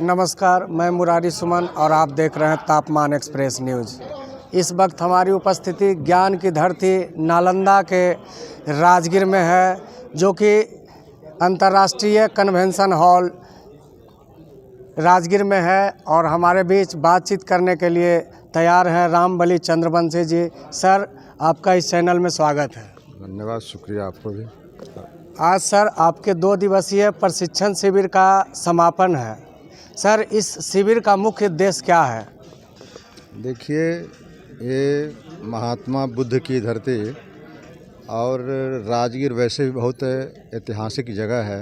नमस्कार, मैं मुरारी सुमन और आप देख रहे हैं तापमान एक्सप्रेस न्यूज़। इस वक्त हमारी उपस्थिति ज्ञान की धरती नालंदा के राजगीर में है, जो कि अंतर्राष्ट्रीय कन्वेंशन हॉल राजगीर में है। और हमारे बीच बातचीत करने के लिए तैयार हैं रामबली चंद्रवंशी जी। सर, आपका इस चैनल में स्वागत है। धन्यवाद, शुक्रिया आपको भी। आज सर आपके 2 दिवसीय प्रशिक्षण शिविर का समापन है। सर, इस शिविर का मुख्य उद्देश्य क्या है? देखिए, ये महात्मा बुद्ध की धरती और राजगीर वैसे भी बहुत ऐतिहासिक जगह है।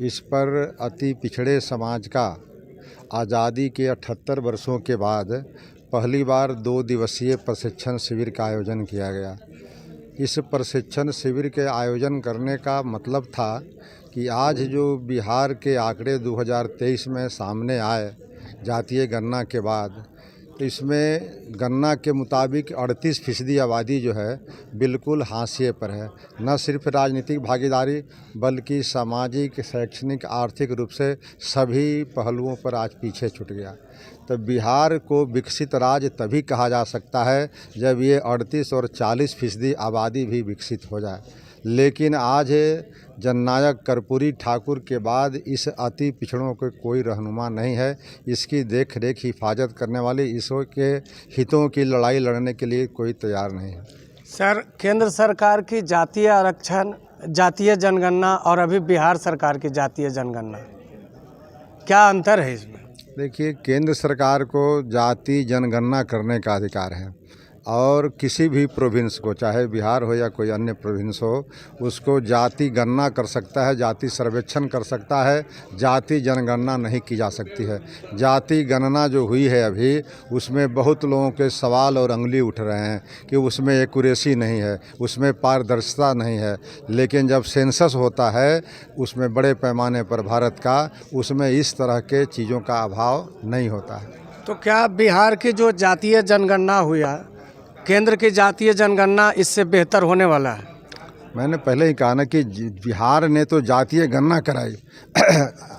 इस पर अति पिछड़े समाज का आज़ादी के 78 वर्षों के बाद पहली बार 2 दिवसीय प्रशिक्षण शिविर का आयोजन किया गया। इस प्रशिक्षण शिविर के आयोजन करने का मतलब था कि आज जो बिहार के आंकड़े 2023 में सामने आए जातीय गणना के बाद, तो इसमें गणना के मुताबिक 38% आबादी जो है बिल्कुल हाशिए पर है। न सिर्फ राजनीतिक भागीदारी बल्कि सामाजिक, शैक्षणिक, आर्थिक रूप से सभी पहलुओं पर आज पीछे छूट गया। तो बिहार को विकसित राज्य तभी कहा जा सकता है जब ये 38 और 40% आबादी भी विकसित हो जाए। लेकिन आज जननायक कर्पूरी ठाकुर के बाद इस अति पिछड़ों के कोई रहनुमा नहीं है। इसकी देख रेख हिफाजत करने वाले, इसके हितों की लड़ाई लड़ने के लिए कोई तैयार नहीं है। सर, केंद्र सरकार की जातीय आरक्षण, जातीय जनगणना और अभी बिहार सरकार की जातीय जनगणना, क्या अंतर है इसमें? देखिए, केंद्र सरकार को जाति जनगणना करने का अधिकार है और किसी भी प्रोविंस को, चाहे बिहार हो या कोई अन्य प्रोविंस हो, उसको जाति गणना कर सकता है, जाति सर्वेक्षण कर सकता है। जाति जनगणना नहीं की जा सकती है। जाति गणना जो हुई है अभी, उसमें बहुत लोगों के सवाल और अंगुली उठ रहे हैं कि उसमें एक्यूरेसी नहीं है, उसमें पारदर्शिता नहीं है। लेकिन जब सेंसस होता है उसमें बड़े पैमाने पर भारत का, उसमें इस तरह के चीज़ों का अभाव नहीं होता है। तो क्या बिहार की जो जातीय जनगणना हुआ, केंद्र की जातीय जनगणना इससे बेहतर होने वाला है? मैंने पहले ही कहा ना कि बिहार ने तो जातीय गणना कराई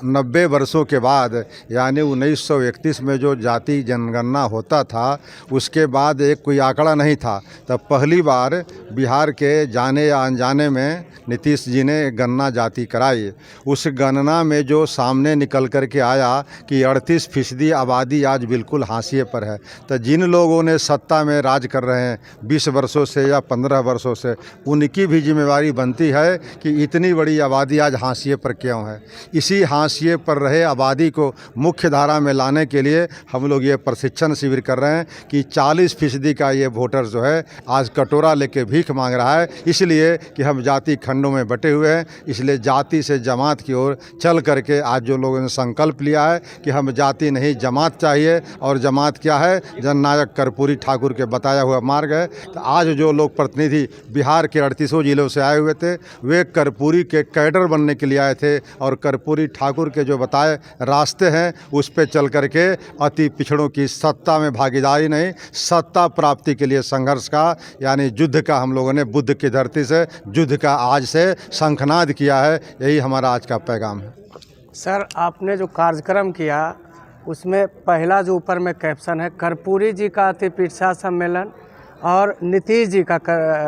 90 वर्षों के बाद, यानी 1931 में जो जाति जनगणना होता था उसके बाद एक कोई आंकड़ा नहीं था। तब पहली बार बिहार के जाने या अनजाने में नीतीश जी ने गणना जाति कराई। उस गणना में जो सामने निकल कर के आया कि 38% आबादी आज बिल्कुल हाशिए पर है। तो जिन लोगों ने सत्ता में राज कर रहे हैं 20 वर्षों से या 15 वर्षों से, उनकी भी जिम्मेवारी बनती है कि इतनी बड़ी आबादी आज हाशिए पर क्यों है। इसी हाशिए पर रहे आबादी को मुख्य धारा में लाने के लिए हम लोग ये प्रशिक्षण शिविर कर रहे हैं कि 40% का ये वोटर जो है आज कटोरा लेके भीख मांग रहा है, इसलिए कि हम जाति खंडों में बटे हुए हैं। इसलिए जाति से जमात की ओर चल करके आज जो लोगों ने संकल्प लिया है कि हम जाति नहीं जमात चाहिए, और जमात क्या है, जननायक कर्पूरी ठाकुर के बताया हुआ मार्ग है। तो आज जो लोग प्रतिनिधि बिहार के 38 जिलों से आए हुए थे, वे कर्पूरी के कैडर बनने के लिए आए थे और कर्पूरी ठाकुर के जो बताए रास्ते हैं उस पे चल करके अति पिछड़ों की सत्ता में भागीदारी नहीं, सत्ता प्राप्ति के लिए संघर्ष का, यानी युद्ध का हम लोगों ने बुद्ध की धरती से युद्ध का आज से शंखनाद किया है। यही हमारा आज का पैगाम है। सर, आपने जो कार्यक्रम किया उसमें पहला जो ऊपर में कैप्शन है, कर्पूरी जी का अति पिछड़ा सम्मेलन और नीतीश जी का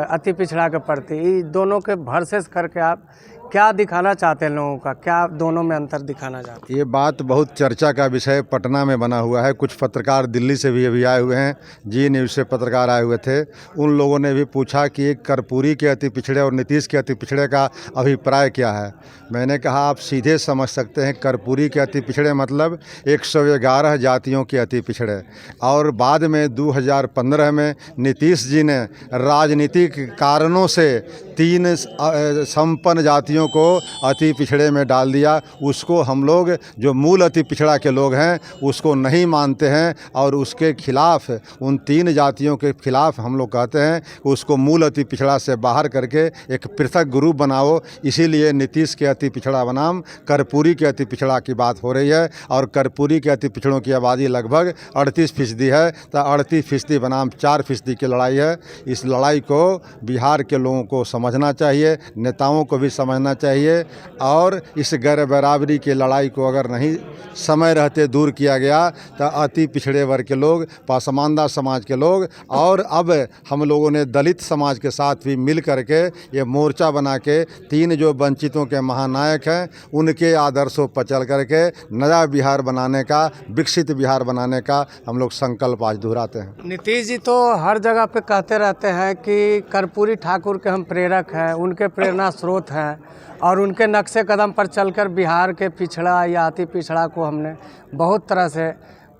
अति पिछड़ा के प्रति, ये दोनों के वर्सेस करके आप क्या दिखाना चाहते हैं लोगों का? क्या दोनों में अंतर दिखाना चाहते हैं? ये बात बहुत चर्चा का विषय पटना में बना हुआ है। कुछ पत्रकार दिल्ली से भी अभी आए हुए हैं, जी न्यूज़ से पत्रकार आए हुए थे। उन लोगों ने भी पूछा कि कर्पूरी के अति पिछड़े और नीतीश के अति पिछड़े का अभिप्राय क्या है। मैंने कहा, आप सीधे समझ सकते हैं, कर्पूरी के अति पिछड़े मतलब 111 जातियों के अति पिछड़े। और बाद में 2015 में नीतीश जी ने राजनीतिक कारणों से 3 संपन्न जातियों को अति पिछड़े में डाल दिया। उसको हम लोग जो मूल अति पिछड़ा के लोग हैं उसको नहीं मानते हैं, और उसके खिलाफ, उन 3 जातियों के खिलाफ हम लोग कहते हैं उसको मूल अति पिछड़ा से बाहर करके एक पृथक ग्रुप बनाओ। इसीलिए नीतीश के अति पिछड़ा बनाम कर्पूरी के अति पिछड़ा की बात हो रही है। और कर्पूरी के अति पिछड़ों की आबादी लगभग 38% है, तो 38% बनाम 4% की लड़ाई है। इस लड़ाई को बिहार के लोगों को समझना चाहिए, नेताओं को भी समझना जाना चाहिए और इस गैर बराबरी की लड़ाई को अगर नहीं समय रहते दूर किया गया तो अति पिछड़े वर्ग के लोग, पासमानदा समाज के लोग और अब हम लोगों ने दलित समाज के साथ भी मिल करके ये मोर्चा बना के 3 जो वंचितों के महानायक हैं उनके आदर्शों पर चल करके नया बिहार बनाने का, विकसित बिहार बनाने का हम लोग संकल्प आज दोहराते हैं। नीतीश जी तो हर जगह पे कहते रहते हैं कि कर्पूरी ठाकुर के हम प्रेरक हैं, उनके प्रेरणा स्रोत हैं और उनके नक्शे कदम पर चलकर बिहार के पिछड़ा या अति पिछड़ा को हमने बहुत तरह से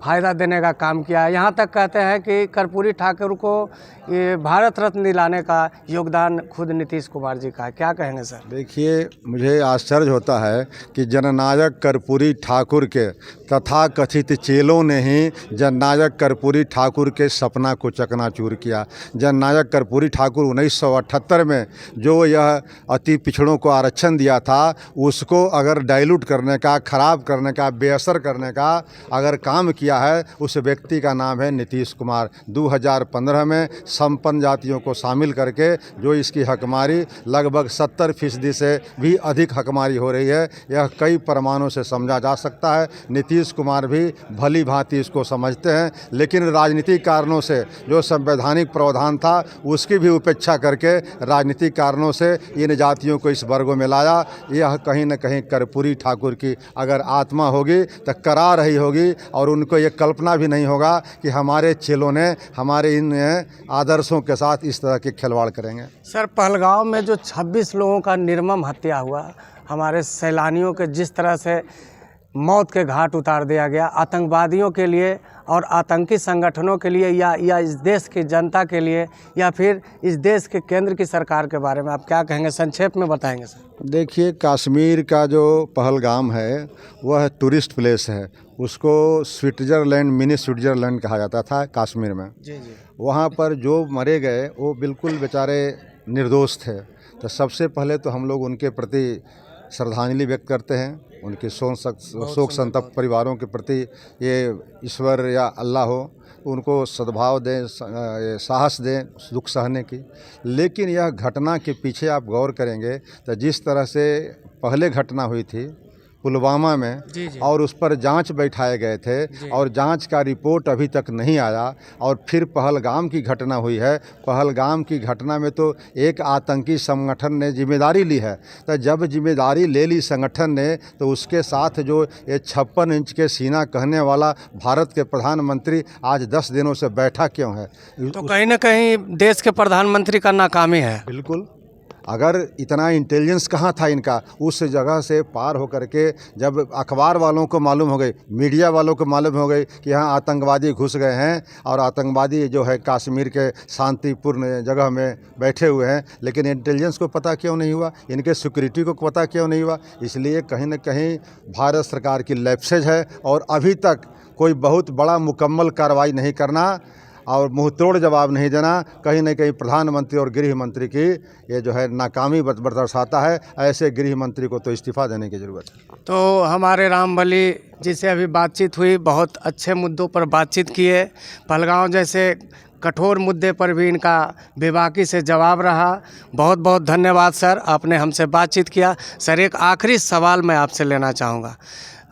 फ़ायदा देने का काम किया है। यहाँ तक कहते हैं कि कर्पूरी ठाकुर को ये भारत रत्न दिलाने का योगदान खुद नीतीश कुमार जी का है। क्या कहेंगे सर? देखिए, मुझे आश्चर्य होता है कि जननायक कर्पूरी ठाकुर के तथाकथित चेलों ने ही जननायक कर्पूरी ठाकुर के सपना को चकनाचूर किया। जननायक कर्पूरी ठाकुर 1978 में जो यह अति पिछड़ों को आरक्षण दिया था उसको अगर डाइल्यूट करने का, ख़राब करने का, बेअसर करने का अगर काम किया है उस व्यक्ति का नाम है नीतीश कुमार। 2015 में संपन्न जातियों को शामिल करके जो इसकी हकमारी लगभग 70% से भी अधिक हकमारी हो रही है, यह कई प्रमाणों से समझा जा सकता है। नीतीश कुमार भी भली भांति इसको समझते हैं, लेकिन राजनीतिक कारणों से जो संवैधानिक प्रावधान था उसकी भी उपेक्षा करके राजनीतिक कारणों से इन जातियों को इस वर्गों में लाया। यह कहीं न कहीं कर्पूरी ठाकुर की अगर आत्मा होगी तो करा रही होगी और उनको ये कल्पना भी नहीं होगा कि हमारे चेलों ने हमारे इन आदर्शों के साथ इस तरह के खिलवाड़ करेंगे। सर, पहलगांव में जो 26 लोगों का निर्मम हत्या हुआ, हमारे सैलानियों के जिस तरह से मौत के घाट उतार दिया गया, आतंकवादियों के लिए और आतंकी संगठनों के लिए या इस देश की जनता के लिए या फिर इस देश के केंद्र की सरकार के बारे में आप क्या कहेंगे? संक्षेप में बताएंगे सर। देखिए, कश्मीर का जो पहलगाम है वह टूरिस्ट प्लेस है। उसको स्विट्ज़रलैंड, मिनी स्विट्ज़रलैंड कहा जाता था कश्मीर में। जी जी। वहाँ पर जो मरे गए वो बिल्कुल बेचारे निर्दोष थे। तो सबसे पहले तो हम लोग उनके प्रति श्रद्धांजलि व्यक्त करते हैं। उनके शोक संतप्त परिवारों के प्रति ये ईश्वर या अल्लाह हो उनको सद्भाव दें, साहस दें दुख सहने की। लेकिन यह घटना के पीछे आप गौर करेंगे तो जिस तरह से पहले घटना हुई थी पुलवामा में जी जी। और उस पर जांच बैठाए गए थे और जांच का रिपोर्ट अभी तक नहीं आया और फिर पहलगाम की घटना हुई है। पहलगाम की घटना में तो एक आतंकी संगठन ने जिम्मेदारी ली है। तो जब जिम्मेदारी ले ली संगठन ने तो उसके साथ जो ये 56 इंच के सीना कहने वाला भारत के प्रधानमंत्री आज 10 दिनों से बैठा क्यों है? तो कहीं ना कहीं देश के प्रधानमंत्री का नाकामी है। बिल्कुल। अगर इतना इंटेलिजेंस कहाँ था इनका, उस जगह से पार होकर के जब अखबार वालों को मालूम हो गई, मीडिया वालों को मालूम हो गई कि यहाँ आतंकवादी घुस गए हैं और आतंकवादी जो है कश्मीर के शांतिपूर्ण जगह में बैठे हुए हैं, लेकिन इंटेलिजेंस को पता क्यों नहीं हुआ, इनके सिक्योरिटी को पता क्यों नहीं हुआ? इसलिए कहीं न कहीं भारत सरकार की लैप्सेज है और अभी तक कोई बहुत बड़ा मुकम्मल कार्रवाई नहीं करना और मुँह तोड़ जवाब नहीं देना कहीं न कहीं प्रधानमंत्री और गृह मंत्री की ये जो है नाकामी दर्शाता है। ऐसे गृह मंत्री को तो इस्तीफा देने की ज़रूरत है। तो हमारे रामबली जिससे अभी बातचीत हुई, बहुत अच्छे मुद्दों पर बातचीत किए। पहलगांव जैसे कठोर मुद्दे पर भी इनका बेबाकी से जवाब रहा। बहुत बहुत धन्यवाद सर, आपने हमसे बातचीत किया। सर, एक आखिरी सवाल मैं आपसे लेना चाहूँगा।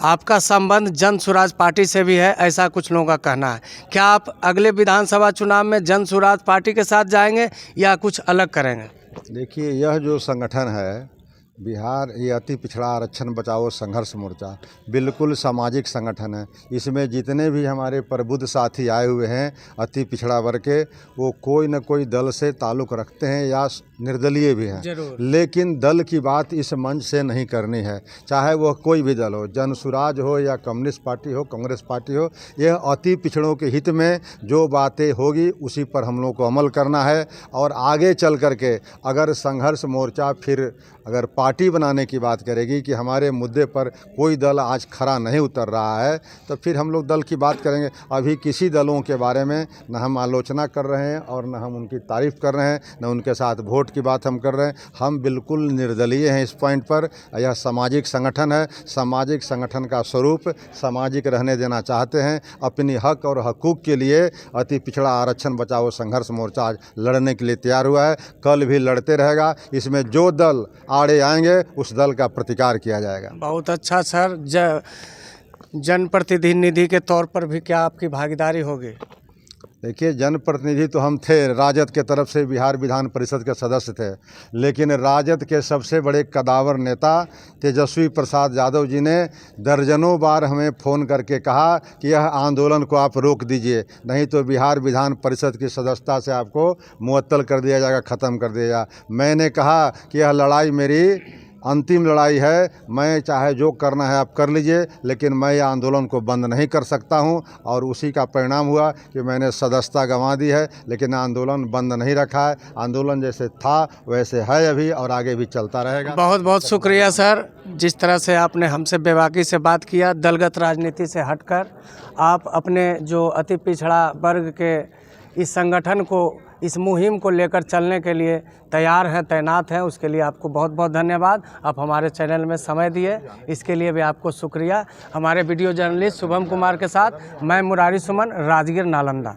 आपका संबंध जन सुराज पार्टी से भी है, ऐसा कुछ लोगों का कहना है। क्या आप अगले विधानसभा चुनाव में जन सुराज पार्टी के साथ जाएंगे या कुछ अलग करेंगे? देखिए, यह जो संगठन है बिहार ये अति पिछड़ा आरक्षण बचाओ संघर्ष मोर्चा बिल्कुल सामाजिक संगठन है। इसमें जितने भी हमारे प्रबुद्ध साथी आए हुए हैं अति पिछड़ा वर्ग के, वो कोई न कोई दल से ताल्लुक़ रखते हैं या निर्दलीय भी हैं। लेकिन दल की बात इस मंच से नहीं करनी है, चाहे वह कोई भी दल हो, जन सुराज हो या कम्युनिस्ट पार्टी हो, कांग्रेस पार्टी हो। यह अति पिछड़ों के हित में जो बातें होगी उसी पर हम लोग को अमल करना है। और आगे चल कर के अगर संघर्ष मोर्चा फिर अगर पार्टी बनाने की बात करेगी कि हमारे मुद्दे पर कोई दल आज खरा नहीं उतर रहा है, तो फिर हम लोग दल की बात करेंगे। अभी किसी दलों के बारे में न हम आलोचना कर रहे हैं और न हम उनकी तारीफ़ कर रहे हैं, न उनके साथ वोट की बात हम कर रहे हैं। हम बिल्कुल निर्दलीय हैं इस पॉइंट पर। यह सामाजिक संगठन है, सामाजिक संगठन का स्वरूप सामाजिक रहने देना चाहते हैं। अपनी हक और हकूक़ के लिए अति पिछड़ा आरक्षण बचाओ संघर्ष मोर्चा आज लड़ने के लिए तैयार हुआ है, कल भी लड़ते रहेगा। इसमें जो दल आड़े आए जाएंगे उस दल का प्रतिकार किया जाएगा। बहुत अच्छा सर। जनप्रतिनिधि के तौर पर भी क्या आपकी भागीदारी होगी? देखिए, जनप्रतिनिधि तो हम थे, राजद के तरफ से बिहार विधान परिषद के सदस्य थे, लेकिन राजद के सबसे बड़े कदावर नेता तेजस्वी प्रसाद यादव जी ने दर्जनों बार हमें फ़ोन करके कहा कि यह आंदोलन को आप रोक दीजिए, नहीं तो बिहार विधान परिषद की सदस्यता से आपको मुअत्तल कर दिया जाएगा, ख़त्म कर दिया जाएगा। मैंने कहा कि यह लड़ाई मेरी अंतिम लड़ाई है, मैं चाहे जो करना है आप कर लीजिए, लेकिन मैं ये आंदोलन को बंद नहीं कर सकता हूं। और उसी का परिणाम हुआ कि मैंने सदस्यता गंवा दी है, लेकिन आंदोलन बंद नहीं रखा है। आंदोलन जैसे था वैसे है अभी और आगे भी चलता रहेगा। बहुत बहुत शुक्रिया सर, जिस तरह से आपने हमसे बेबाकी से बात किया, दलगत राजनीति से हटकर आप अपने जो अति पिछड़ा वर्ग के इस संगठन को, इस मुहिम को लेकर चलने के लिए तैयार हैं, तैनात हैं, उसके लिए आपको बहुत बहुत धन्यवाद। आप हमारे चैनल में समय दिए, इसके लिए भी आपको शुक्रिया। हमारे वीडियो जर्नलिस्ट शुभम कुमार के साथ मैं मुरारी सुमन, राजगीर नालंदा।